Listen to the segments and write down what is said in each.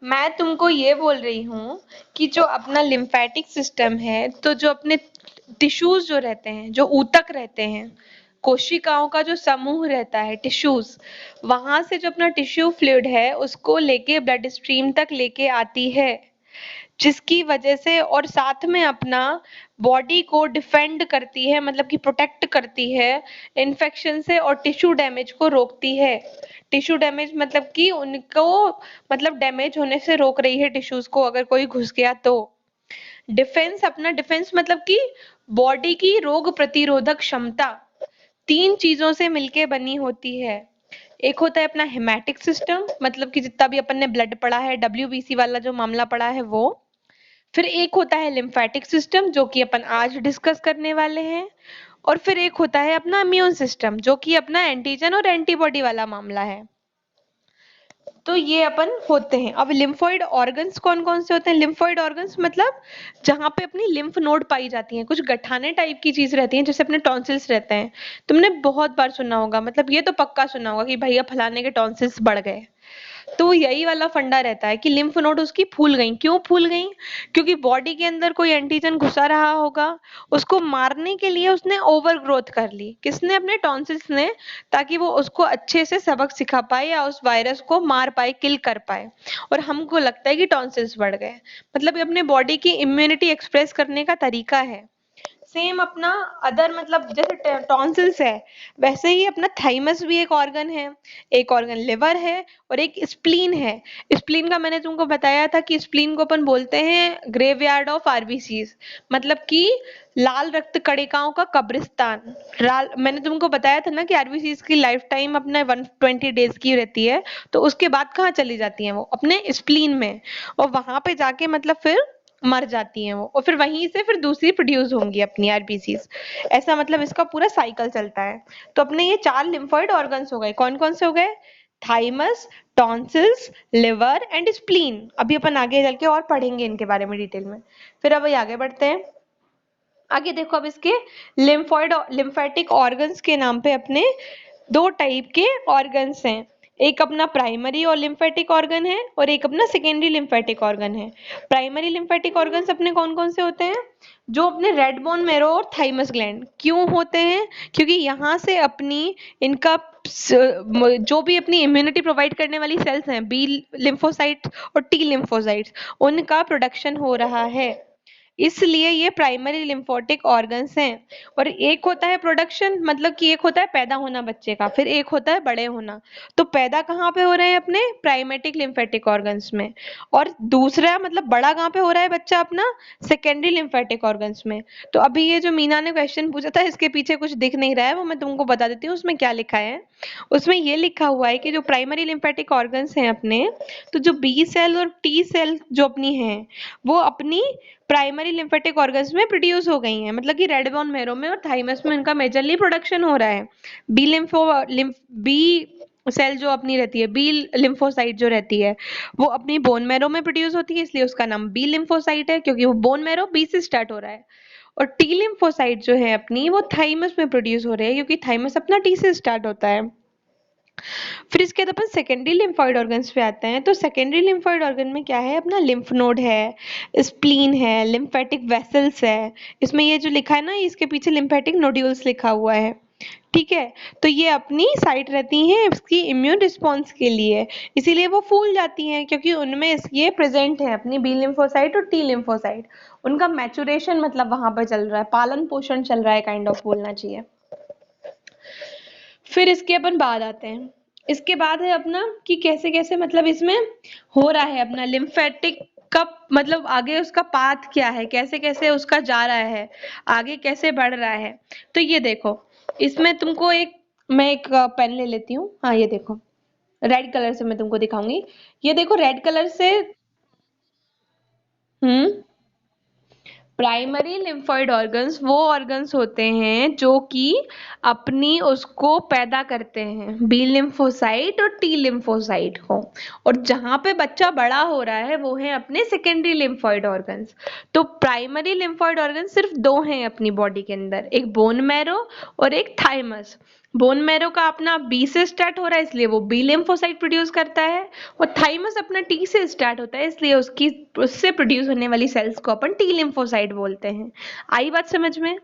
मैं तुमको ये बोल रही हूँ कि जो अपना लिम्फेटिक सिस्टम है, तो जो अपने टिश्यूज जो रहते हैं, जो ऊतक रहते हैं, कोशिकाओं का जो समूह रहता है, टिश्यूज, वहां से जो अपना टिश्यू फ्लूइड है उसको लेके ब्लड स्ट्रीम तक लेके आती है, जिसकी वजह से और साथ में अपना बॉडी को डिफेंड करती है, मतलब कि प्रोटेक्ट करती है इन्फेक्शन से, और टिश्यू डैमेज को रोकती है। टिश्यू डैमेज मतलब कि उनको, मतलब डैमेज होने से रोक रही है टिश्यूज को, अगर कोई घुस गया तो। डिफेंस, अपना डिफेंस मतलब कि बॉडी की रोग प्रतिरोधक क्षमता तीन चीजों से मिलके बनी होती है। एक होता है अपना हेमेटिक सिस्टम, मतलब कि जितना भी अपन ने ब्लड पढ़ा है, डब्ल्यूबीसी वाला जो मामला पढ़ा है वो। फिर एक होता है लिम्फेटिक सिस्टम, जो कि अपन आज डिस्कस करने वाले हैं। और फिर एक होता है अपना इम्यून सिस्टम, जो कि अपना एंटीजन और एंटीबॉडी वाला मामला है। तो ये अपन होते हैं। अब लिम्फोइड ऑर्गन्स कौन कौन से होते हैं? लिम्फोइड ऑर्गन्स मतलब जहां पे अपनी लिम्फ नोड पाई जाती हैं, कुछ गठाने टाइप की चीज रहती हैं, जैसे अपने टॉन्सिल्स रहते हैं। तुमने बहुत बार सुना होगा, मतलब ये तो पक्का सुना होगा कि भैया फलाने के टॉन्सिल्स बढ़ गए। तो यही वाला फंडा रहता है कि लिम्फ नोड उसकी फूल गई। क्यों फूल गई? क्योंकि बॉडी के अंदर कोई एंटीजन घुसा रहा होगा, उसको मारने के लिए उसने ओवर ग्रोथ कर ली। किसने? अपने टॉन्सिल्स ने, ताकि वो उसको अच्छे से सबक सिखा पाए या उस वायरस को मार पाए, किल कर पाए। और हमको लगता है कि टॉन्सिल्स बढ़ गए, मतलब ये अपने बॉडी की इम्यूनिटी एक्सप्रेस करने का तरीका है। सेम अपना अदर, मतलब जैसे टॉन्सिल्स है, वैसे ही अपना थाइमस भी एक ऑर्गन है, एक ऑर्गन लिवर है, और एक स्प्लीन है। स्प्लीन का मैंने तुमको बताया था कि स्प्लीन को अपन बोलते हैं ग्रेवयार्ड ऑफ आरबीसीज, मतलब कि लाल रक्त कणिकाओं का कब्रिस्तान। लाल, मैंने तुमको बताया था ना कि आरबीसीज की लाइफ टाइम अपने 120 डेज की रहती है। तो उसके बाद कहाँ चली जाती हैं? वो अपने स्प्लीन में, और वहां पे जाके मतलब फिर मर जाती हैं वो, और फिर वहीं से फिर दूसरी प्रोड्यूस होंगी अपनी आरबीसीज। ऐसा मतलब इसका पूरा साइकिल चलता है। तो अपने ये चार लिम्फोइड ऑर्गन्स हो गए। कौन कौन से हो गए? Thymus, tonsils, liver and spleen. अभी अपन आगे चल के और पढ़ेंगे इनके बारे में डिटेल में। फिर अब आगे बढ़ते हैं। आगे देखो, अब इसके लिम्फोइड लिम्फेटिक ऑर्गन्स के नाम पे अपने दो टाइप के ऑर्गन्स हैं। एक अपना प्राइमरी और लिम्फेटिक ऑर्गन है, और एक अपना सेकेंडरी लिम्फेटिक ऑर्गन है। प्राइमरी लिम्फेटिक ऑर्गन्स अपने कौन कौन से होते हैं? जो अपने रेड बोन मैरो और थाइमस ग्लैंड। क्यों होते हैं? क्योंकि यहाँ से अपनी इनका जो भी अपनी इम्यूनिटी प्रोवाइड करने वाली सेल्स हैं, बी लिम्फोसाइट और टी लिम्फोसाइट्स, उनका प्रोडक्शन हो रहा है, इसलिए ये प्राइमरी लिम्फोटिक ऑर्गन्स हैं। और एक होता है प्रोडक्शन, मतलब कि एक होता है पैदा होना बच्चे का, फिर एक होता है बड़े होना। तो पैदा कहाँ पे हो रहे हैं? अपने प्राइमेटिक लिम्फेटिक ऑर्गन्स में। और दूसरा मतलब बड़ा कहाँ पे हो रहा है बच्चा अपना? सेकेंडरी लिम्फेटिक ऑर्गन्स में। तो अभी ये जो मीना ने क्वेश्चन पूछा था, इसके पीछे कुछ दिख नहीं रहा है, वो मैं तुमको बता देती हूँ उसमें क्या लिखा है। उसमें ये लिखा हुआ है कि जो प्राइमरी लिम्फेटिक ऑर्गन्स हैं अपने, तो जो बी सेल और टी सेल जो अपनी हैं, वो अपनी प्राइमरी लिम्फेटिक ऑर्गन्स में प्रोड्यूस हो गई हैं, मतलब कि रेड बोन मैरो में और थाइमस में इनका मेजरली प्रोडक्शन हो रहा है। बी बी सेल जो अपनी रहती है, बी लिम्फोसाइट जो रहती है, वो अपनी बोन मैरो में प्रोड्यूस होती है, इसलिए उसका नाम बी लिम्फोसाइट है, क्योंकि वो बोन मैरो बी से स्टार्ट हो रहा है। और टी लिम्फोसाइट जो है अपनी, वो थाइमस में प्रोड्यूस हो रहे हैं, क्योंकि थाइमस अपना टी से स्टार्ट होता है। फिर इसके बाद अपन सेकेंडरी लिम्फोइड ऑर्गन्स पे आते हैं। तो सेकेंडरी लिम्फोइड ऑर्गन में क्या है? अपना लिम्फ नोड है, स्प्लीन है, लिम्फेटिक वेसल्स है। इसमें ये जो लिखा है ना, इसके पीछे लिम्फेटिक नोड्यूल्स लिखा हुआ है, ठीक है। तो ये अपनी साइट रहती हैं इसकी इम्यून रिस्पॉन्स के लिए, इसीलिए वो फूल जाती हैं, क्योंकि उनमें ये प्रेजेंट है अपनी बी लिम्फोसाइट और टी लिम्फोसाइट। उनका मैचुरेशन मतलब वहां पर चल रहा है, पालन पोषण चल रहा है, काइंड ऑफ बोलना चाहिए। फिर इसके अपन बाद आते हैं। इसके बाद है अपना कि कैसे कैसे मतलब इसमें हो रहा है अपना लिम्फेटिक का, मतलब आगे उसका पाथ क्या है, कैसे कैसे उसका जा रहा है, आगे कैसे बढ़ रहा है। तो ये देखो, इसमें तुमको एक, मैं एक पेन ले लेती हूँ। हाँ ये देखो, रेड कलर से मैं तुमको दिखाऊंगी। ये देखो रेड कलर से। हम्म। प्राइमरी लिम्फोइड ऑर्गन्स वो ऑर्गन्स होते हैं जो कि अपनी उसको पैदा करते हैं, बी लिम्फोसाइट और टी लिम्फोसाइट को। और जहां पे बच्चा बड़ा हो रहा है वो है अपने सेकेंडरी लिम्फोइड ऑर्गन्स। तो प्राइमरी लिम्फोइड ऑर्गन सिर्फ दो हैं अपनी बॉडी के अंदर, एक बोन मैरो और एक थाइमस। बोन मैरो का अपना बी से स्टार्ट हो रहा है इसलिए वो बी लिम्फोसाइट प्रोड्यूस करता है, और थाइमस अपना टी से स्टार्ट होता है इसलिए उससे प्रोड्यूस होने वाली सेल्स को अपन टी लिम्फोसाइट बोलते हैं। आई बात समझ में?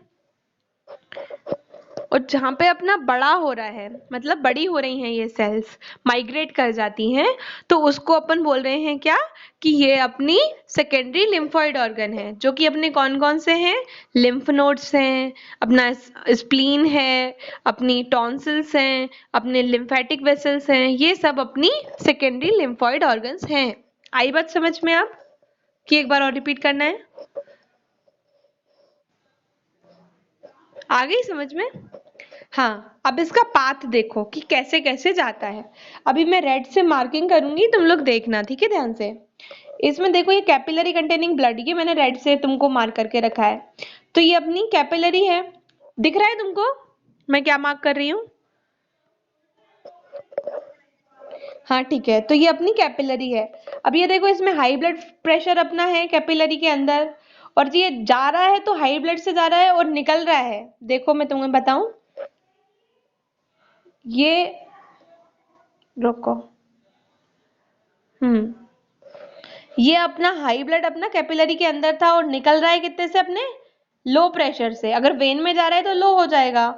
और जहां पे अपना बड़ा हो रहा है, मतलब बड़ी हो रही हैं ये सेल्स, माइग्रेट कर जाती हैं, तो उसको अपन बोल रहे हैं क्या, कि ये अपनी सेकेंडरी लिम्फोइड ऑर्गन है, जो कि अपने कौन कौन से हैं, लिम्फ नोड्स हैं, अपना स्प्लीन है, अपनी टॉन्सिल्स हैं, अपने लिम्फेटिक वेसल्स हैं, ये सब अपनी सेकेंडरी लिम्फोइड ऑर्गन्स हैं। आई बात समझ में आप, कि एक बार और रिपीट करना है? आ गई समझ में? हाँ, अब इसका पाथ देखो कि कैसे कैसे जाता है। अभी मैं रेड से मार्किंग करूंगी, तुम लोग देखना, ठीक है, ध्यान से। इसमें देखो ये कैपिलरी कंटेनिंग ब्लड, ये मैंने रेड से तुमको मार्क करके रखा है। तो ये अपनी कैपिलरी है, दिख रहा है तुमको मैं क्या मार्क कर रही हूँ? हाँ ठीक है, तो ये अपनी कैपिलरी है। अब ये देखो इसमें हाई ब्लड प्रेशर अपना है कैपिलरी के अंदर, और ये जा रहा है तो हाई ब्लड से जा रहा है और निकल रहा है, देखो मैं तुम्हें बताऊं, ये, रुको, ये अपना हाई ब्लड अपना कैपिलरी के अंदर था और निकल रहा है कितने से, अपने लो प्रेशर से। अगर वेन में जा रहा है तो लो हो जाएगा।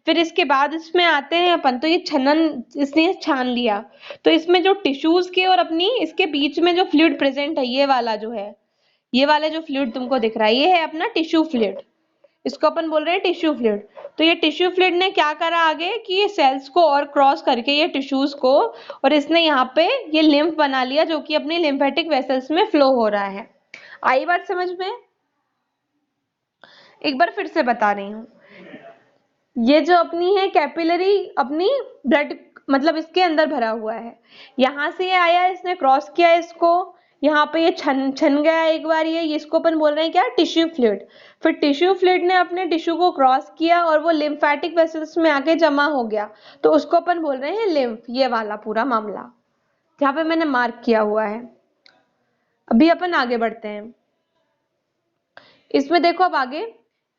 फिर इसके बाद इसमें आते हैं अपन, तो ये छनन इसने छान लिया, तो इसमें जो टिश्यूज के और अपनी इसके बीच में जो फ्लूइड प्रेजेंट है, ये वाला जो है, ये वाला जो फ्लूइड तुमको दिख रहा है, ये है अपना टिश्यू फ्लूइड, इसको अपन बोल रहे हैं टिश्यू फ्लूइड। तो ये टिश्यू फ्लूइड ने क्या करा आगे, कि ये सेल्स को और क्रॉस करके ये टिश्यूज को, और इसने यहाँ पे ये लिम्फ बना लिया, जो कि अपनी लिम्फेटिक वेसल्स में फ्लो हो रहा है। आई बात समझ में? एक बार फिर से बता रही हूँ, ये जो अपनी है कैपिलरी, अपनी ब्लड मतलब इसके अंदर भरा हुआ है, यहाँ से ये आया, इसने क्रॉस किया इसको, यहाँ पे ये छन छन गया एक बार, ये इसको अपन बोल रहे हैं क्या, टिश्यू फ्लूइड। फिर टिश्यू फ्लूइड ने अपने टिश्यू को क्रॉस किया और वो लिम्फेटिक वेसल्स में आके जमा हो गया, तो उसको अपन बोल रहे हैं लिम्फ, ये वाला पूरा मामला जहाँ पे मैंने मार्क किया हुआ है। अभी अपन आगे बढ़ते हैं, इसमें देखो अब आगे,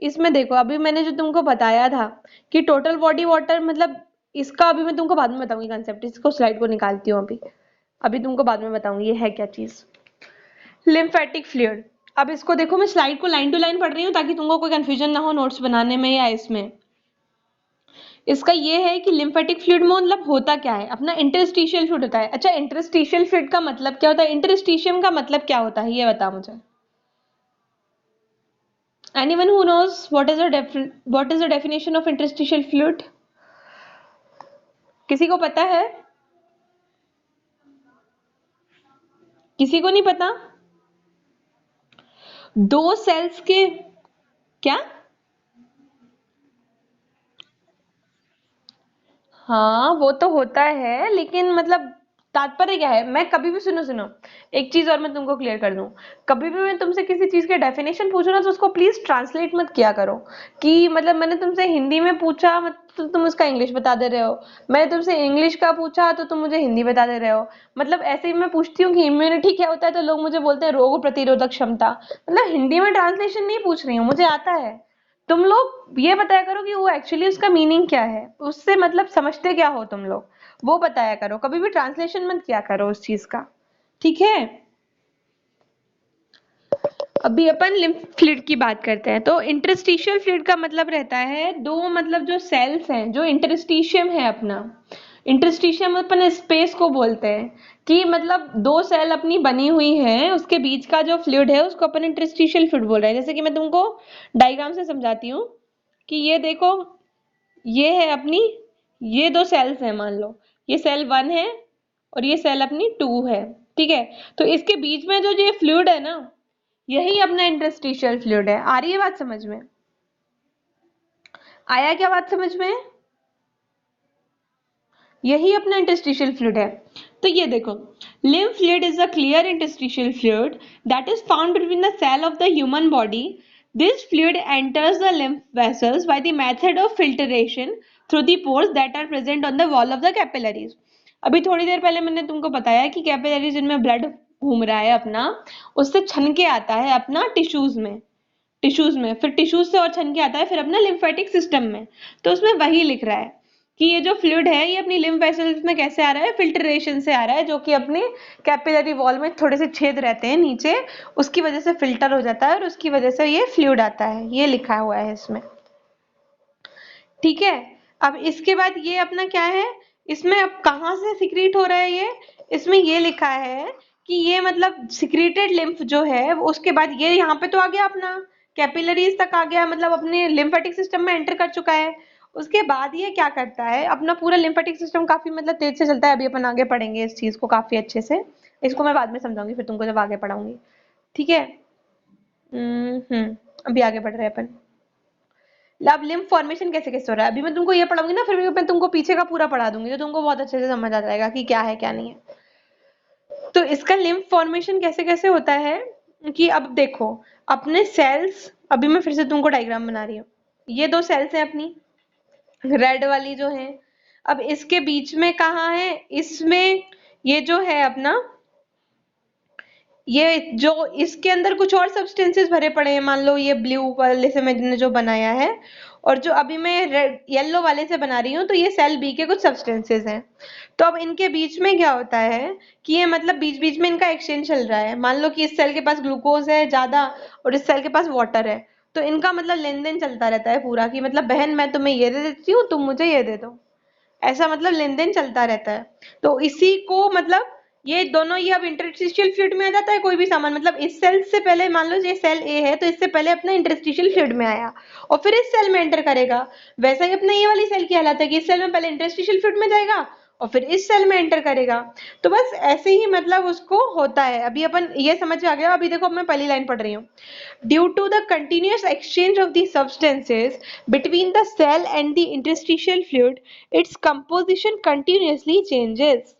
इसमें देखो अभी मैंने जो तुमको बताया था कि टोटल बॉडी वाटर, मतलब इसका अभी मैं तुमको बाद में बताऊंगी कंसेप्ट, इसको स्लाइड को निकालती हूँ अभी, अभी तुमको बाद में बताऊंगी ये है क्या चीज। लिम्फेटिक फ्लूइड, अब इसको देखो, मैं स्लाइड को लाइन टू लाइन पढ़ रही हूँ ताकि तुमको कोई कंफ्यूजन ना हो नोट्स बनाने में या इसमें। इसका ये है कि लिम्फेटिक फ्लूइड में मतलब होता क्या है, अपना इंटरस्टिशियल फ्लूइड होता है। अच्छा, इंटरस्टिशियल फ्लूइड का मतलब क्या होता है, इंटरस्टिशियम का मतलब क्या होता है, ये बता मुझे। Anyone who knows what is the definition of interstitial fluid? किसी को पता है? किसी को नहीं पता? दो सेल्स के, क्या? हाँ वो तो होता है, लेकिन मतलब तात्पर्य क्या है, मैं कभी भी, सुनो सुनो, एक चीज और मैं तुमको क्लियर कर दूं, कभी भी मैं तुमसे किसी चीज के डेफिनेशन पूछूं ना, तो उसको प्लीज ट्रांसलेट मत किया करो, कि मतलब मैंने तुमसे हिंदी में पूछा तो तुम उसका इंग्लिश बता दे रहे हो, मैंने तुमसे इंग्लिश का पूछा तो तुम मुझे हिंदी बता दे रहे हो। मतलब ऐसे ही मैं पूछती हूँ कि इम्यूनिटी क्या होता है, तो लोग मुझे बोलते हैं रोग प्रतिरोधक क्षमता, मतलब हिंदी में ट्रांसलेशन नहीं पूछ रही हूँ, मुझे आता है। तुम लोग ये बताया करो कि वो एक्चुअली उसका मीनिंग क्या है, उससे मतलब समझते क्या हो तुम लोग, वो बताया करो, कभी भी ट्रांसलेशन मत किया करो उस चीज का, ठीक है। अभी अपन लिम्फ फ्लूइड की बात करते हैं, तो इंटरस्टिशियल फ्लूइड का मतलब रहता है दो, मतलब जो सेल्स हैं, जो इंटरस्टिशियम है अपना, इंटरस्टिशियम अपन स्पेस को बोलते हैं, कि मतलब दो सेल अपनी बनी हुई है, उसके बीच का जो फ्लूइड है उसको अपन इंटरस्टिशियल फ्लूइड बोल रहे हैं। जैसे कि मैं तुमको डायग्राम से समझाती हूँ, कि ये देखो, ये है अपनी, ये दो सेल्स हैं, मान लो ये सेल 1 है और ये सेल अपनी 2 है, ठीक है। तो इसके बीच में जो ये फ्लूइड है ना, यही अपना इंटरस्टिशियल फ्लूइड है। आ रही है बात समझ में? आया क्या बात समझ में? यही अपना इंटरस्टिशियल फ्लूइड है। तो ये देखो, lymph fluid is a clear interstitial fluid that is found between the cell of the human body. This fluid enters the lymph vessels by the method of filtration through the pores that are present on the wall of the capillaries. अभी थोड़ी देर पहले मैंने तुमको बताया कि capillaries जिनमें blood घूम रहा है अपना, उससे छन के आता है अपना टिश्यूज में, फिर टिश्यूज से और छन के आता है फिर अपना लिम्फेटिक सिस्टम में, तो उसमें वही लिख रहा है। कि ये जो फ्लूइड है ये अपनी लिम्फ वेसल्स में कैसे आ रहा है, फिल्ट्रेशन से आ रहा है, जो कि अपने कैपिलरी वॉल में थोड़े से छेद रहते हैं नीचे, उसकी वजह से फिल्टर हो जाता है और उसकी वजह से ये फ्लूइड आता है, ये लिखा हुआ है इसमें। ठीक है, अब इसके बाद ये अपना क्या है, इसमें अब कहाँ से सिक्रीट हो रहा है ये, इसमें ये लिखा है कि ये मतलब सिक्रीटेड लिम्फ जो है उसके बाद ये यहाँ पे तो आ गया अपना कैपिलरीज तक आ गया, मतलब अपने लिम्फेटिक सिस्टम में एंटर कर चुका है। उसके बाद ये क्या करता है, अपना पूरा लिम्फेटिक सिस्टम काफी मतलब तेज से चलता है, अभी अपन आगे पढ़ेंगे इस चीज को काफी अच्छे से, इसको मैं बाद में समझाऊंगी फिर तुमको जब आगे पढ़ाऊंगी। ठीक है। अभी आगे बढ़ रहे हैं अपन। अब लिम्फ फॉर्मेशन कैसे कैसे हो रहा है, अभी मैं तुमको ये पढ़ाऊंगी ना, फिर भी मैं तुमको पीछे का पूरा पढ़ा दूंगी, तो तुमको बहुत अच्छे से समझ आ जाएगा कि क्या है क्या नहीं है। तो इसका लिम्फ फॉर्मेशन कैसे कैसे होता है कि अब देखो, अपने सेल्स, अभी मैं फिर से तुमको डायग्राम बना रही हूँ, ये दो सेल्स हैं अपनी, रेड वाली जो है, अब इसके बीच में कहाँ है, इसमें ये जो है अपना, ये जो इसके अंदर कुछ और सब्सटेंसेस भरे पड़े हैं, मान लो ये ब्लू वाले से मैंने जो बनाया है, और जो अभी मैं रेड येलो वाले से बना रही हूँ, तो ये सेल बी के कुछ सब्सटेंसेस हैं। तो अब इनके बीच में क्या होता है कि ये मतलब बीच बीच में इनका एक्सचेंज चल रहा है, मान लो कि इस सेल के पास ग्लूकोज है ज्यादा और इस सेल के पास वाटर है, तो इनका मतलब लेन देन चलता रहता है पूरा, कि मतलब बहन मैं तुम्हें ये दे देती हूँ, तुम मुझे ये दे दो, ऐसा मतलब लेन देन चलता रहता है। तो इसी को मतलब ये दोनों, ये अब इंटरस्टिशियल फ्लूइड में आ जाता है कोई भी सामान, मतलब इस सेल से पहले मान लो ये सेल ए है, तो इससे पहले अपना इंटरस्टिशियल फ्लूइड में आया और फिर इस सेल में एंटर करेगा। वैसा ही अपना ये वाली सेल की हालत है कि इस सेल में पहले इंटरस्टिशियल फ्लूइड में जाएगा और फिर इस सेल में एंटर करेगा। तो बस ऐसे ही मतलब उसको होता है। अभी अपन ये समझ में आ गया। अभी देखो मैं पहली लाइन पढ़ रही हूँ, due to the continuous exchange of the substances between the cell and the interstitial fluid, its composition continuously changes।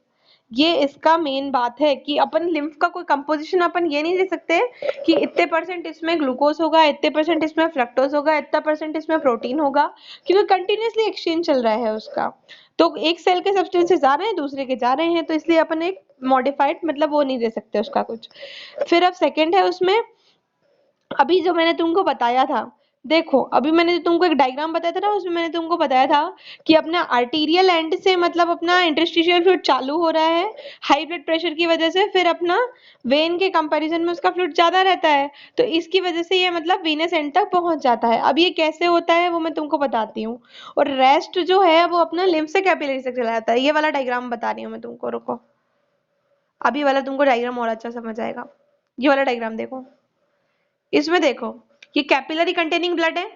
ये इसका मेन बात है कि अपन लिम्फ का कोई कंपोजिशन अपन ये नहीं दे सकते कि इतने परसेंट इसमें ग्लूकोज होगा, इतने परसेंट इसमें फ्रक्टोज होगा, इतना परसेंट इसमें प्रोटीन होगा, क्योंकि कंटिन्यूसली एक्सचेंज चल रहा है उसका। तो एक सेल के सब्सटेंसेस आ रहे हैं, दूसरे के जा रहे हैं, तो इसलिए अपन एक मॉडिफाइड मतलब वो नहीं दे सकते उसका कुछ। फिर अब सेकंड है उसमें, अभी जो मैंने तुमको बताया था, देखो अभी मैंने जो तुमको एक डायग्राम बताया था ना, उसमें मैंने तुमको बताया था कि अपना आर्टीरियल एंड से मतलब अपना इंटरस्टिशियल फ्लूइड चालू हो रहा है हाई ब्लड प्रेशर की वजह से, फिर अपना वेन के कंपैरिजन में उसका फ्लूइड ज्यादा रहता है, तो इसकी वजह से ये मतलब वीनस एंड तक पहुंच जाता है। अब ये कैसे होता है वो मैं तुमको बताती हूँ। और रेस्ट जो है वो अपना लिम्फ से कैपिलरी तक चला जाता है। ये वाला डायग्राम बता रही हूँ मैं तुमको, रुको, अभी वाला तुमको डायग्राम और अच्छा समझ आएगा। ये वाला डायग्राम देखो, इसमें देखो ये कैपिलरी कंटेनिंग ब्लड है,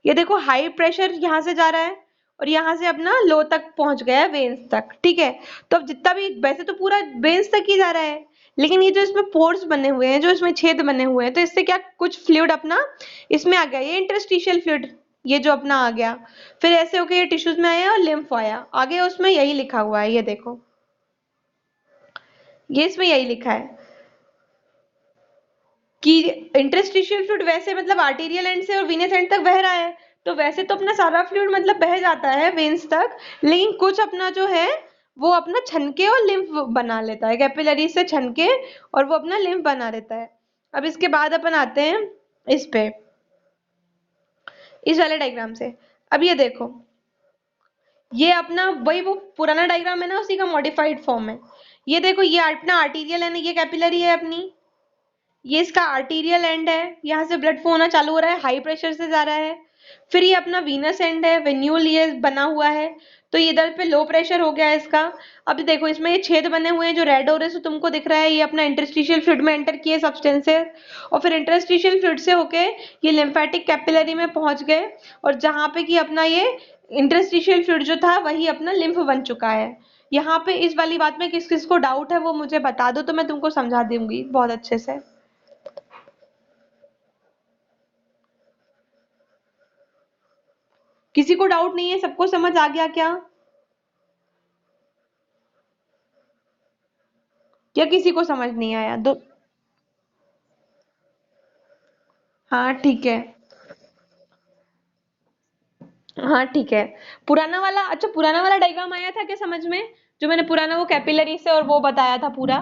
ये देखो हाई प्रेशर यहाँ से जा रहा है और यहाँ से अपना लो तक पहुंच गया है, वेन्स तक। ठीक है, तो अब जितना भी, वैसे तो पूरा वेन्स तक ही जा रहा है, लेकिन ये जो इसमें पोर्स बने हुए हैं, जो इसमें छेद बने हुए हैं, तो इससे क्या कुछ फ्लूइड अपना इसमें आ गया, ये इंटरस्टिशियल फ्लूइड, ये जो अपना आ गया, फिर ऐसे होके ये टिश्यूज में आया और लिम्फ आया, आगे उसमें यही लिखा हुआ है, ये देखो, ये इसमें यही लिखा है कि इंटरस्टिशियल फ्लूइड वैसे मतलब आर्टीरियल एंड से और वीनस एंड तक बह रहा है, तो वैसे तो अपना सारा फ्लूइड मतलब बह जाता है वेन्स तक, लेकिन कुछ अपना जो है वो अपना छनके और लिम्फ बना लेता है, कैपिलरी से छनके और वो अपना लिम्फ बना लेता है। अब इसके बाद अपन आते हैं इस पे, इस वाले डायग्राम से। अब ये देखो, ये अपना वही वो पुराना डायग्राम है ना, उसी का मॉडिफाइड फॉर्म है। ये देखो, ये अपना आर्टीरियल है ना, ये कैपिलरी है अपनी, ये इसका आर्टीरियल एंड है, यहाँ से ब्लड फ्लो होना चालू हो रहा है, हाई प्रेशर से जा रहा है। फिर ये अपना वीनस एंड है, वेन्यूल ये बना हुआ है, तो ये इधर पे लो प्रेशर हो गया है इसका। अब देखो इसमें ये छेद बने हुए हैं जो रेड हो रहे से तुमको दिख रहा है, ये अपना इंटरस्टिशियल फ्लूइड में एंटर किए सब्सटेंसेस, और फिर इंटरस्टिशियल फ्लूइड से होके ये लिम्फेटिक कैपिलरी में पहुंच गए, और जहां पे कि अपना ये इंटरस्टिशियल फ्लूइड जो था वही अपना लिम्फ बन चुका है। यहाँ पे इस वाली बात में किस किस को डाउट है वो मुझे बता दो, तो मैं तुमको समझा दूंगी बहुत अच्छे से। किसी को डाउट नहीं है, सबको समझ आ गया क्या? या किसी को समझ नहीं आया दो? हाँ ठीक है, हाँ ठीक है। पुराना वाला, अच्छा पुराना वाला डायग्राम आया था क्या समझ में, जो मैंने पुराना वो कैपिलरी से और वो बताया था पूरा?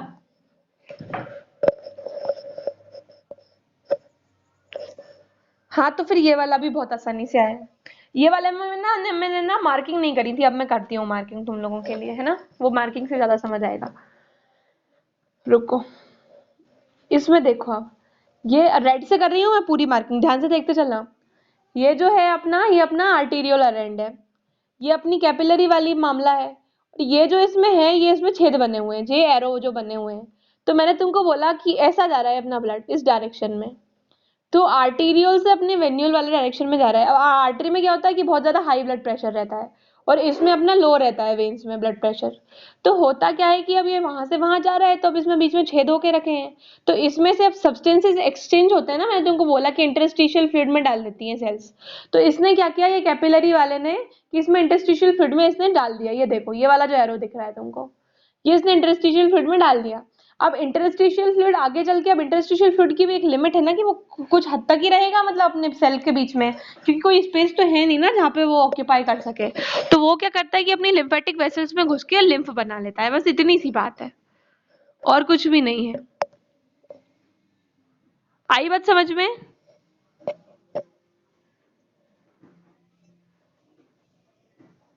हाँ तो फिर ये वाला भी बहुत आसानी से आया। ये वाले में मैंने ना मार्किंग नहीं करी थी, अब मैं करती हूँ मार्किंग तुम लोगों के लिए, है ना, वो मार्किंग से ज्यादा समझ आएगा। रुको, इसमें देखो आप, ये रेड से कर रही हूँ मैं पूरी मार्किंग, ध्यान से देखते चलना। ये जो है अपना, ये अपना आर्टीरियल अरेंड है, ये अपनी कैपिलरी वाली मामला है। और ये जो इसमें है, ये इसमें छेद बने हुए हैं, ये एरो जो बने हुए हैं। तो मैंने तुमको बोला कि ऐसा जा रहा है अपना ब्लड इस डायरेक्शन में, तो आर्टीरियल से अपने वेन्यूल वाले डायरेक्शन में जा रहा है। अब आर्टरी में क्या होता है कि बहुत ज्यादा हाई ब्लड प्रेशर रहता है, और इसमें अपना लो रहता है वेन्स में ब्लड प्रेशर। तो होता क्या है कि अब ये वहां से वहां जा रहा है, तो अब इसमें बीच में छेद होके रखे हैं, तो इसमें से अब सब्सटेंसेस एक्सचेंज होते हैं ना, मैंने तुमको बोला कि इंटरस्टिशियल फ्लूइड में डाल देती हैं सेल्स। तो इसने क्या किया, ये कैपिलरी वाले ने, कि इसमें इंटरस्टिशियल फ्लूइड में इसने डाल दिया, ये देखो ये वाला जो एरो दिख रहा है तुमको, ये इसने इंटरस्टिशियल फ्लूइड में डाल दिया। अब इंटरस्टिशियल फ्लूइड आगे चल के, अब इंटरस्टिशियल फ्लूइड की भी एक लिमिट है ना, कि वो कुछ हद तक ही रहेगा, मतलब अपने सेल के बीच में, क्योंकि कोई स्पेस तो है नहीं ना जहाँ पे वो ऑक्यूपाई कर सके। तो वो क्या करता है कि अपनी लिम्फेटिक वेसल्स में घुस के लिम्फ बना लेता है, बस इतनी सी बात है, और कुछ भी नहीं है। आई बात समझ में?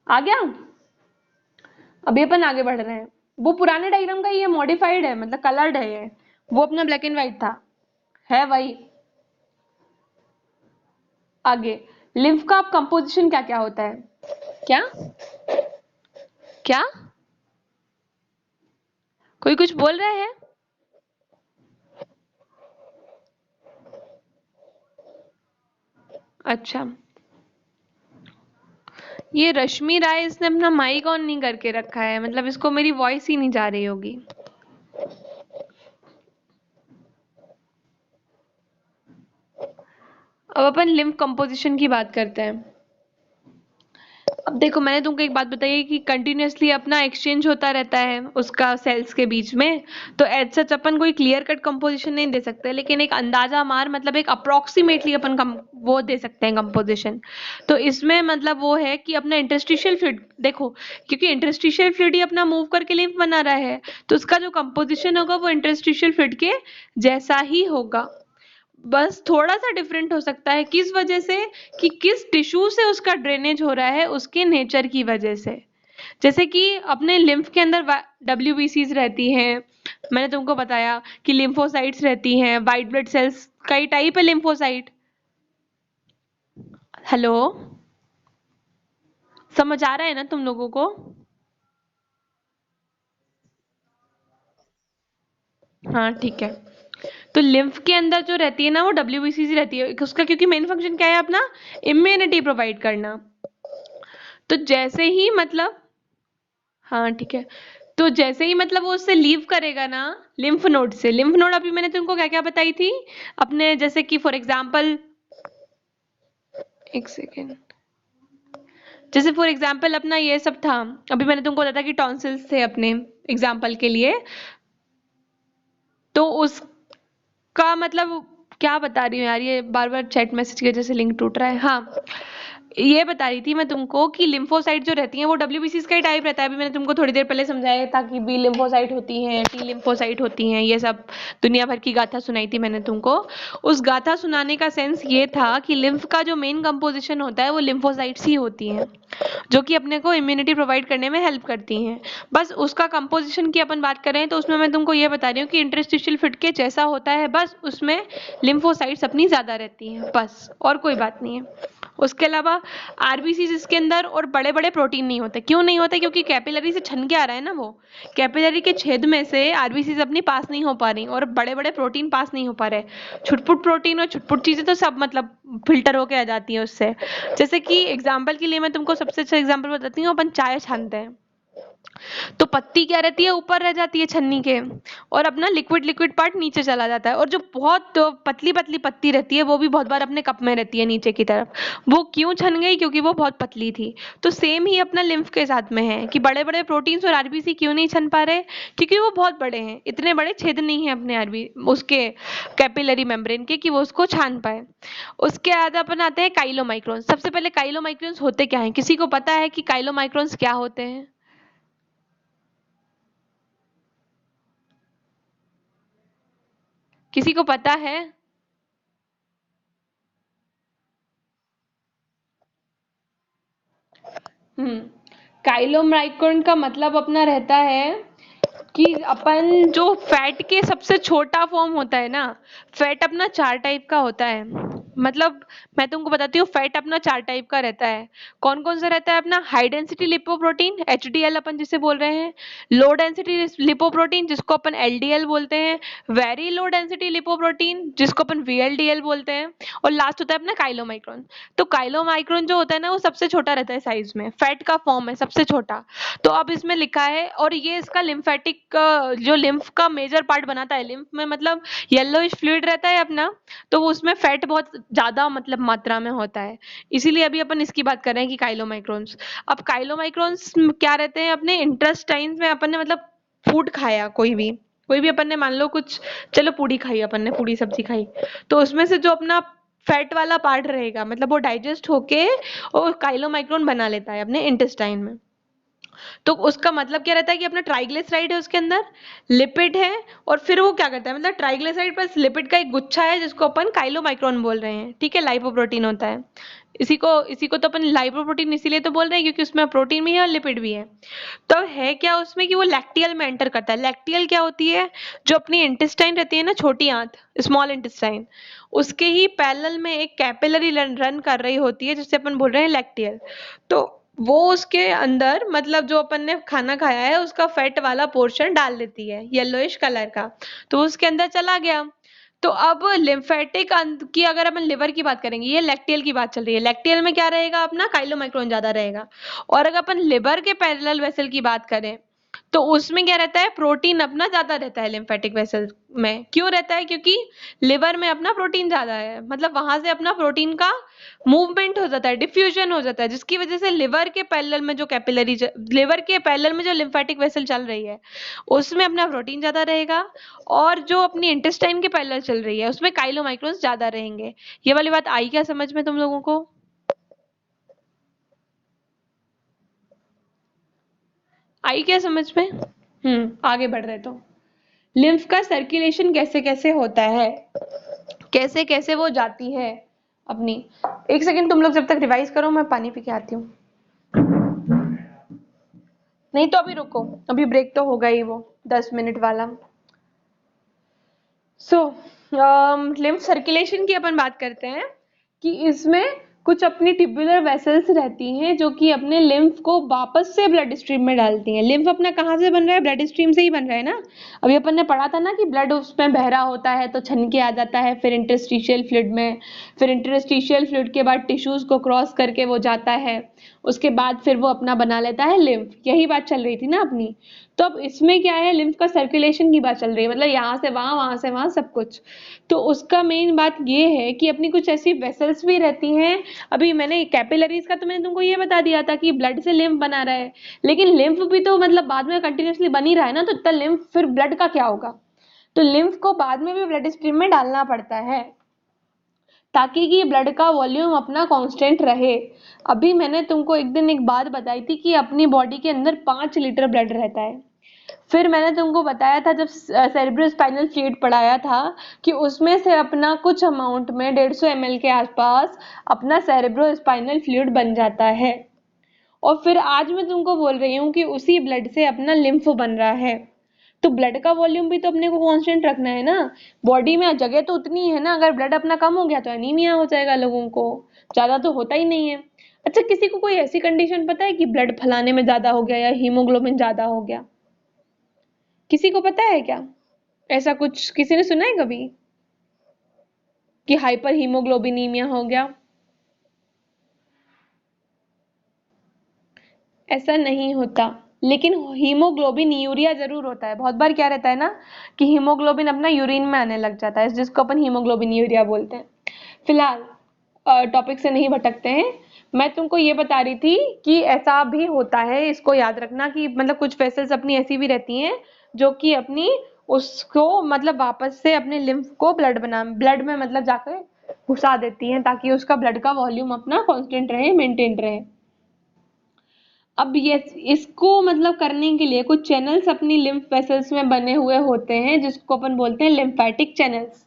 आ गया? अभी अपन आगे बढ़ रहे हैं। वो पुराने डायग्राम का, ये मॉडिफाइड है, मतलब कलर्ड है ये, वो अपना ब्लैक एंड व्हाइट था, है वही। आगे, लिम्फ का कंपोजिशन क्या क्या होता है? क्या क्या कोई कुछ बोल रहे हैं? अच्छा, ये रश्मि राय, इसने अपना माइक ऑन नहीं करके रखा है, मतलब इसको मेरी वॉइस ही नहीं जा रही होगी। अब अपन लिम्फ कंपोजिशन की बात करते हैं। अब देखो, मैंने तुमको एक बात बताई है कि कंटिन्यूअसली अपना एक्सचेंज होता रहता है उसका सेल्स के बीच में, तो एज सच अपन कोई क्लियर कट कंपोजिशन नहीं दे सकते, लेकिन एक अंदाजा मार, मतलब एक अप्रोक्सीमेटली अपन वो दे सकते हैं कंपोजिशन। तो इसमें मतलब वो है कि अपना इंटरस्टिशियल फ्लूइड देखो, क्योंकि इंटरस्टिशियल फ्लूइड ही अपना मूव करके लिम्फ बना रहा है, तो उसका जो कंपोजिशन होगा वो इंटरस्टिशियल फ्लूइड के जैसा ही होगा, बस थोड़ा सा डिफरेंट हो सकता है। किस वजह से? कि किस टिश्यू से उसका ड्रेनेज हो रहा है, उसके नेचर की वजह से। जैसे कि अपने लिम्फ के अंदर डब्ल्यूबीसीज रहती हैं, मैंने तुमको बताया कि लिम्फोसाइट्स रहती हैं, वाइट ब्लड सेल्स, कई टाइप है लिम्फोसाइट। हेलो, समझ आ रहा है ना तुम लोगों को? हाँ ठीक है। तो लिम्फ के अंदर जो रहती है ना, वो डब्ल्यूबीसीज रहती है उसका, क्योंकि मेन फंक्शन क्या है अपना, इम्यूनिटी प्रोवाइड करना। तो जैसे ही मतलब, हाँ ठीक है, तो जैसे ही मतलब वो उससे लीव करेगा ना, लिम्फ नोड से, लिम्फ नोड अभी मैंने तुमको क्या क्या बताई थी अपने, जैसे कि फॉर एग्जांपल, एक सेकेंड, जैसे फॉर एग्जांपल अपना ये सब था, अभी मैंने तुमको बताया कि टॉन्सिल्स थे अपने एग्जांपल के लिए, तो उसका मतलब क्या बता रही हूँ यार, ये बार बार चैट मैसेज की वजह से लिंक टूट रहा है। हाँ, ये बता रही थी मैं तुमको कि लिम्फोसाइट जो रहती हैं वो डब्ल्यूबीसीज का ही टाइप रहता है, अभी मैंने तुमको थोड़ी देर पहले समझाया था कि बी लिम्फोसाइट होती हैं, टी लिम्फोसाइट होती हैं, ये सब दुनिया भर की गाथा सुनाई थी मैंने तुमको। उस गाथा सुनाने का सेंस ये था कि लिम्फ का जो मेन कंपोजिशन होता है वो लिम्फोसाइट्स ही होती हैं, जो कि अपने को इम्यूनिटी प्रोवाइड करने में हेल्प करती हैं। बस उसका कंपोजिशन की अपन बात करें तो उसमें मैं तुमको ये बता रही हूँ कि इंटरस्टिशियल फिट के जैसा होता है, बस उसमें लिम्फोसाइट्स अपनी ज्यादा रहती हैं, बस और कोई बात नहीं है। उसके अलावा आरबीसीज इसके अंदर और बड़े बड़े प्रोटीन नहीं होते। क्यों नहीं होते? क्योंकि कैपिलरी से छन के आ रहा है ना, वो कैपिलरी के छेद में से आरबीसीज अपनी पास नहीं हो पा रही, और बड़े बड़े प्रोटीन पास नहीं हो पा रहे। छुटपुट प्रोटीन और छुटपुट चीजें तो सब मतलब फिल्टर होके आ जाती हैं उससे। जैसे कि एग्जाम्पल के लिए मैं तुमको सबसे अच्छा एग्जाम्पल बताती हूँ, अपन चाय छानते हैं, तो पत्ती क्या रहती है, ऊपर रह जाती है छन्नी के, और अपना लिक्विड लिक्विड पार्ट नीचे चला जाता है, और जो बहुत पतली पतली पत्ती रहती है वो भी बहुत बार अपने कप में रहती है नीचे की तरफ। वो क्यों छन गई? क्योंकि वो बहुत पतली थी। तो सेम ही अपना लिम्फ के साथ में है कि बड़े बड़े प्रोटीन्स और आरबीसी क्यों नहीं छन पा रहे? क्योंकि वो बहुत बड़े हैं, इतने बड़े छेद नहीं है अपने आरबी उसके कैपिलरी मेम्ब्रेन के कि वो उसको छान पाए। उसके बाद अपन आते हैं काइलोमाइक्रोन्स। सबसे पहले काइलोमाइक्रोन्स होते क्या हैं? किसी को पता है कि काइलोमाइक्रोन्स क्या होते हैं? किसी को पता है? हम्म काइलोमाइक्रोन का मतलब अपना रहता है कि अपन जो फैट के सबसे छोटा फॉर्म होता है ना, फैट अपना 4 टाइप का होता है। मतलब मैं तुमको बताती हूँ, फैट अपना 4 टाइप का रहता है। कौन कौन सा रहता है अपना? हाई डेंसिटी लिपोप्रोटीन, एचडीएल अपन जिसे बोल रहे हैं। लो डेंसिटी लिपोप्रोटीन जिसको अपन एलडीएल बोलते हैं। वेरी लो डेंसिटी लिपोप्रोटीन जिसको अपन वीएलडीएल बोलते हैं। और लास्ट होता है अपना काइलोमाइक्रोन। तो काइलोमाइक्रोन जो होता है ना, वो सबसे छोटा रहता है साइज में, फैट का फॉर्म है सबसे छोटा। तो अब इसमें लिखा है, और ये इसका लिम्फेटिक जो लिम्फ का मेजर पार्ट बनाता है। लिम्फ में मतलब येलोइश फ्लूइड रहता है अपना, तो उसमें फैट बहुत ज्यादा मतलब मात्रा में होता है। इसीलिए अभी अपन इसकी बात कर रहे हैं कि काइलोमाइक्रोन्स। अब काइलोमाइक्रोन्स क्या रहते हैं? अपने इंटेस्टाइन्स में अपन ने मतलब फूड खाया, कोई भी अपन ने मान लो कुछ, चलो पूड़ी खाई, अपन ने पूड़ी सब्जी खाई, तो उसमें से जो अपना फैट वाला पार्ट रहेगा, मतलब वो डाइजेस्ट होके और काइलोमाइक्रोन बना लेता है अपने इंटेस्टाइन में। तो उसका मतलब क्या रहता है कि अपना ट्राइग्लिसराइड है उसके अंदर, लिपिड है, और फिर वो क्या करता है, मतलब ट्राइग्लिसराइड प्लस लिपिड का एक गुच्छा है जिसको अपन काइलोमाइक्रोन बोल रहे हैं। ठीक है, लाइपोप्रोटीन होता है। इसी को तो अपन लाइपोप्रोटीन इसीलिए तो बोल रहे हैं क्योंकि उसमें प्रोटीन भी है और लिपिड भी है। तो है क्या उसमें कि वो लैक्टियल में एंटर करता है। लैक्टियल क्या होती है? जो अपनी इंटेस्टाइन रहती है ना, छोटी आंत, स्मॉल इंटेस्टाइन, उसके ही पैरेलल में एक कैपिलरी रन कर रही होती है जिसे अपन बोल रहे हैं लैक्टियल। तो वो उसके अंदर मतलब जो अपन ने खाना खाया है उसका फैट वाला पोर्शन डाल देती है, येलोइश कलर का, तो उसके अंदर चला गया। तो अब लिम्फेटिक की अगर अपन लिवर की बात करेंगे, ये लैक्टियल की बात चल रही है, लैक्टियल में क्या रहेगा अपना? काइलोमाइक्रोन ज्यादा रहेगा। और अगर अपन लिवर के पैरेलल वेसल की बात करें, तो उसमें क्या रहता है? प्रोटीन अपना ज्यादा रहता है लिम्फेटिक वेसल में। क्यों रहता है? क्योंकि लिवर में अपना प्रोटीन ज्यादा है, मतलब वहां से अपना प्रोटीन का मूवमेंट हो जाता है, डिफ्यूजन हो जाता है, जिसकी वजह से लिवर के पैरेलल में जो लिवर के पैरेलल में जो लिम्फेटिक वेसल चल रही है उसमें अपना प्रोटीन ज्यादा रहेगा, और जो अपनी इंटेस्टाइन के पैरेलल चल रही है उसमें काइलोमाइक्रोन्स ज्यादा रहेंगे। ये वाली बात आई क्या समझ में तुम लोगों को? आई क्या समझ में? आगे बढ़ रहे तो लिम्फ का सर्कुलेशन कैसे कैसे होता है, कैसे कैसे वो जाती है अपनी। एक सेकंड तुम लोग जब तक रिवाइज करो, मैं पानी पी के आती हूँ। नहीं तो अभी रुको, अभी ब्रेक तो होगा ही वो 10 मिनट वाला। सो लिम्फ सर्कुलेशन की अपन बात करते हैं कि इसमें कुछ अपनी ट्यूबुलर वेसल्स रहती हैं जो कि अपने लिम्फ को वापस से ब्लड स्ट्रीम में डालती हैं। लिम्फ अपना कहाँ से बन रहा है? ब्लड स्ट्रीम से ही बन रहा है ना। अभी अपन ने पढ़ा था ना कि ब्लड उसमें बह रहा होता है तो छन के आ जाता है, फिर इंटरस्टिशियल फ्लूइड में, फिर इंटरस्टिशियल फ्लूइड के बाद टिश्यूज को क्रॉस करके वो जाता है, उसके बाद फिर वो अपना बना लेता है लिम्फ। यही बात चल रही थी ना अपनी। तो अब इसमें क्या है? लिम्फ का सर्कुलेशन की बात चल रही है, मतलब यहाँ से वहां से वहां सब कुछ। तो उसका मेन बात ये है कि अपनी कुछ ऐसी वेसल्स भी रहती हैं। अभी मैंने कैपिलरीज का तो मैंने तुमको ये बता दिया था कि ब्लड से लिम्फ बना रहा है, लेकिन लिम्फ भी तो मतलब बाद में कंटिन्यूसली बन ही रहा है ना, तो इतना लिम्फ फिर ब्लड का क्या होगा? तो लिम्फ को बाद में भी ब्लड स्ट्रीम में डालना पड़ता है ताकि कि ब्लड का वॉल्यूम अपना कांस्टेंट रहे। अभी मैंने तुमको एक दिन एक बात बताई थी कि अपनी बॉडी के अंदर 5 लीटर ब्लड रहता है। फिर मैंने तुमको बताया था जब सेरेब्रोस्पाइनल फ्लूइड पढ़ाया था कि उसमें से अपना कुछ अमाउंट में 150 ml के आसपास अपना सेरेब्रोस्पाइनल फ्लूइड बन जाता है। और फिर आज मैं तुमको बोल रही हूँ कि उसी ब्लड से अपना लिम्फ बन रहा है। तो ब्लड का वॉल्यूम भी तो अपने को कांस्टेंट रखना है ना। बॉडी में जगह तो उतनी है ना, अगर ब्लड अपना कम हो गया तो एनीमिया हो जाएगा लोगों को, ज्यादा तो होता ही नहीं है। अच्छा, किसी को कोई ऐसी कंडीशन पता है कि ब्लड फलाने में ज्यादा हो गया या हीमोग्लोबिन ज्यादा हो गया? किसी को पता है क्या? ऐसा कुछ किसी ने सुना है कभी कि हाइपर हीमोग्लोबिनीमिया हो गया? ऐसा नहीं होता, लेकिन हीमोग्लोबिन यूरिया जरूर होता है। बहुत बार क्या रहता है ना कि हीमोग्लोबिन अपना यूरिन में आने लग जाता है, जिसको अपन हीमोग्लोबिन यूरिया बोलते हैं। फिलहाल टॉपिक से नहीं भटकते हैं। मैं तुमको ये बता रही थी कि ऐसा भी होता है, इसको याद रखना कि मतलब कुछ वेसल्स अपनी ऐसी भी रहती हैं जो कि अपनी उसको मतलब वापस से अपने लिम्फ को ब्लड में मतलब जाकर घुसा देती हैं ताकि उसका ब्लड का वॉल्यूम अपना कांस्टेंट रहे, मेंटेन रहे। अब ये इसको मतलब करने के लिए कुछ चैनल्स अपनी लिम्फ वेसल्स में बने हुए होते हैं जिसको अपन बोलते हैं लिम्फेटिक चैनल्स।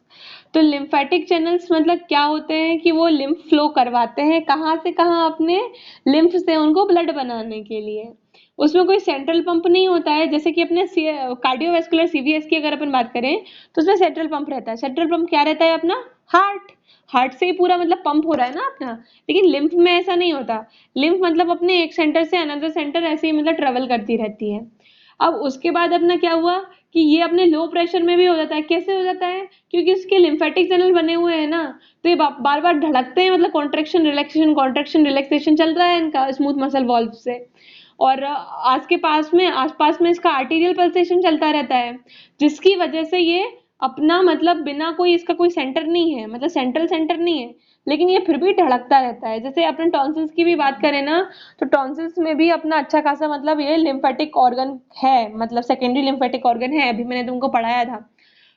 तो लिम्फेटिक चैनल्स मतलब क्या होते हैं कि वो लिम्फ फ्लो करवाते हैं, कहाँ से कहाँ, अपने लिम्फ से उनको ब्लड बनाने के लिए। उसमें कोई सेंट्रल पंप नहीं होता है, जैसे कि अपने कार्डियोवैस्कुलर सीवीएस की अगर अपन बात करें तो उसमें सेंट्रल पंप रहता है। सेंट्रल पंप क्या रहता है अपना? हार्ट। हार्ट से ही पूरा मतलब पंप हो रहा है ना अपना। लेकिन लिम्फ में ऐसा नहीं होता। लिम्फ मतलब अपने एक सेंटर से अनदर सेंटर ऐसे ही मतलब ट्रेवल करती रहती है। अब उसके बाद अपना क्या हुआ कि ये अपने लो प्रेशर में भी हो जाता है। कैसे हो जाता है? क्योंकि उसके लिम्फेटिक चैनल बने हुए हैं ना, तो ये बार बार धड़कते हैं, मतलब कॉन्ट्रेक्शन रिलैक्सेशन चल रहा है इनका स्मूथ मसल वॉल्व से। और आसपास में इसका आर्टीरियल पल्सेशन चलता रहता है, जिसकी वजह से ये अपना मतलब बिना कोई इसका कोई सेंटर नहीं है, मतलब सेंट्रल सेंटर नहीं है, लेकिन ये फिर भी धड़कता रहता है। जैसे अपने टॉन्सिल्स की भी बात करें ना, तो टॉन्सिल्स में भी अपना अच्छा खासा मतलब ये लिम्फेटिक ऑर्गन है, मतलब सेकेंडरी लिम्फेटिक ऑर्गन है, अभी मैंने तुमको पढ़ाया था।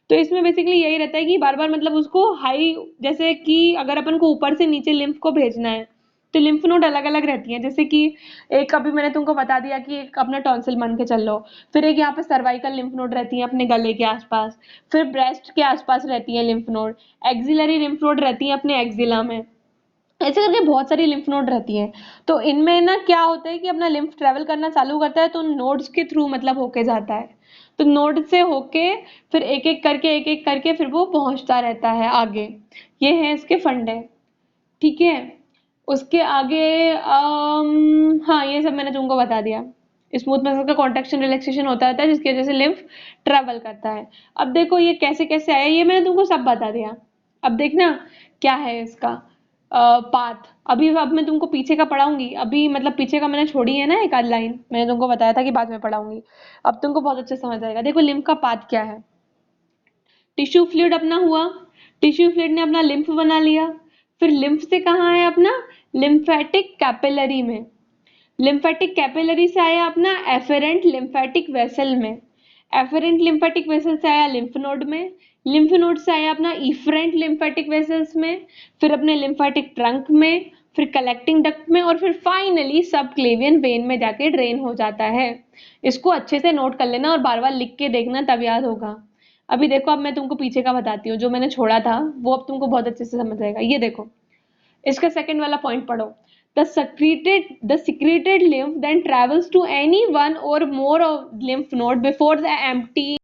तो इसमें बेसिकली यही रहता है कि बार बार मतलब उसको हाई, जैसे कि अगर अपन को ऊपर से नीचे लिम्फ को भेजना है तो लिम्फ नोड अलग अलग रहती हैं। जैसे कि एक अभी मैंने तुमको बता दिया कि एक अपना टॉन्सिल मान के चल लो, फिर एक यहाँ पे सर्वाइकल लिम्फ नोड रहती है अपने गले के आसपास, फिर ब्रेस्ट के आसपास रहती है lymph node, axillary lymph node रहती है अपने एक्सिला में, ऐसे करके बहुत सारी लिम्फ नोड रहती हैं। तो इनमें ना क्या होता है कि अपना लिम्फ ट्रेवल करना चालू करता है तो नोड्स के थ्रू मतलब होके जाता है। तो नोड से होके फिर एक एक करके फिर वो पहुंचता रहता है आगे। ये है इसके फंडे। ठीक है। उसके आगे हाँ, ये सब मैंने तुमको बता दिया। स्मूथ मसल का कॉन्ट्रैक्शन रिलैक्सेशन होता रहता है, जिसकी वजह से लिम्फ ट्रेवल करता है। अब देखो ये कैसे कैसे आया, ये मैंने तुमको सब बता दिया। अब देखना क्या है इसका पाथ। अब मैं तुमको पीछे का पढ़ाऊंगी, अभी मतलब पीछे का मैंने छोड़ी है ना एक आध लाइन, मैंने तुमको बताया था कि बाद में पढ़ाऊंगी। अब तुमको बहुत अच्छे से समझ आएगा। देखो लिम्फ का पाथ क्या है। टिश्यू फ्लूइड अपना हुआ, टिश्यू फ्लूइड ने अपना लिम्फ बना लिया, फिर लिम्फ से कहाँ है अपना? लिम्फेटिक कैपिलरी में। लिम्फेटिक कैपिलरी से आया अपना एफेरेंट लिम्फेटिक वेसल में, एफेरेंट लिम्फेटिक वेसल से आया लिम्फ नोड में, लिम्फ नोड से आया अपना इफरेंट लिम्फेटिक वेसल्स में, फिर अपने लिम्फेटिक ट्रंक में, फिर कलेक्टिंग डक्ट में, और फिर फाइनली सब क्लेवियन वेन में जाके ड्रेन हो जाता है। इसको अच्छे से नोट कर लेना और बार बार लिख के देखना, तब याद होगा। अभी देखो, अब मैं तुमको पीछे का बताती हूँ, जो मैंने छोड़ा था वो अब तुमको बहुत अच्छे से समझ आएगा। ये देखो, इसका सेकंड वाला पॉइंट पढ़ो। The secreted lymph then travels to any one or more of lymph node before the emptying